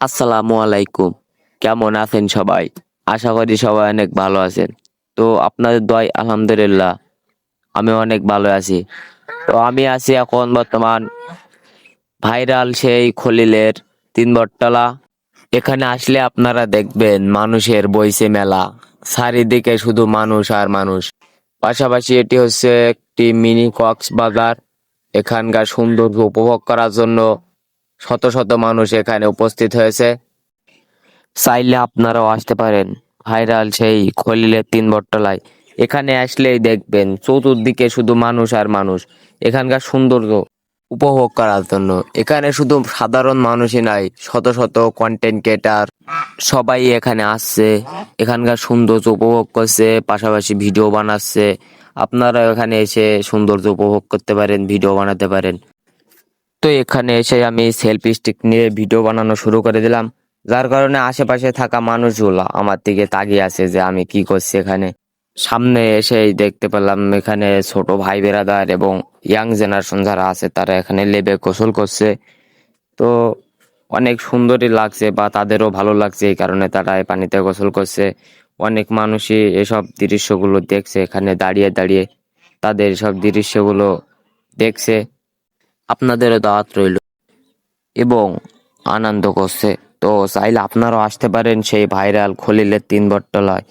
আসসালামু আলাইকুম। কেমন আছেন সবাই? আশা করি সবাই অনেক ভালো আছেন। তো আপনাদের দোয়ায় আলহামদুলিল্লাহ আমি অনেক ভালো আছি। তো আমি আছি এখন বর্তমান ভাইরাল সেই খলিলের 3 বটতলা। এখানে আসলে আপনারা দেখবেন মানুষের বইছে মেলা, চারিদিকে শুধু মানুষ আর মানুষ। পাশাপাশি এটি হচ্ছে একটি মিনি কক্সবাজার। এখানকার সৌন্দর্য উপভোগ করার জন্য শত শত মানুষ এখানে উপস্থিত হয়েছে। চাইলে আপনারাও আসতে পারেন ভাইরাল সেই খলিলের 3 বটতলায়। এখানে আসলেই দেখবেন চতুর্দিকে শুধু মানুষ আর মানুষ। এখানকার সৌন্দর্য উপভোগ করার জন্য এখানে শুধু সাধারণ মানুষই নাই, শত শত কন্টেন্ট ক্রিয়েটার সবাই এখানে আসছে, এখানকার সৌন্দর্য উপভোগ করছে, পাশাপাশি ভিডিও বানাচ্ছে। আপনারা এখানে এসে সৌন্দর্য উপভোগ করতে পারেন, ভিডিও বানাতে পারেন। তো এখানে এসে আমি সেলফি স্টিক নিয়ে ভিডিও বানানো শুরু করে দিলাম, যার কারণে আশেপাশে থাকা মানুষগুলো আমার দিকে তাকিয়ে আছে যে আমি কি করছি এখানে। সামনে এসেই দেখতে পেলাম এখানে ছোট ভাই বেরাদার এবং ইয়াং জেনারেশন যারা আছে তারা এখানে লেবে গোসল করছে। তো অনেক সুন্দরই লাগছে বা তাদেরও ভালো লাগছে, এই কারণে তারা এই পানিতে গোসল করছে। অনেক মানুষই এসব দৃশ্যগুলো দেখছে এখানে দাঁড়িয়ে দাঁড়িয়ে, তাদের সব দৃশ্যগুলো দেখছে। আপনাদেরও দাওয়াত রইল এবং আনন্দ করছে। তো চাইলে আপনারাও আসতে পারেন সেই ভাইরাল খলিলের 3 বটতলায়।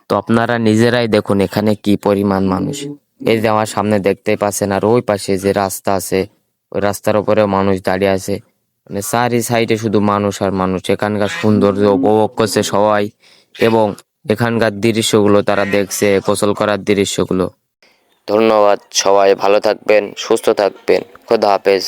তো আপনারা নিজেরাই দেখুন এখানে কি পরিমাণ মানুষ। এই যে আমার সামনে দেখতেই পাচ্ছেন, আর ওই পাশে যে রাস্তা আছে ওই রাস্তার উপরেও মানুষ দাঁড়িয়ে আছে। মানে চারি সাইডে শুধু মানুষ আর মানুষ। এখানকার সৌন্দর্য উপভোগ করছে সবাই এবং এখানকার দৃশ্যগুলো তারা দেখছে, গোসল করার দৃশ্যগুলো। ধন্যবাদ, সবাই ভালো থাকবেন, সুস্থ থাকবেন, খোদা হাফেজ।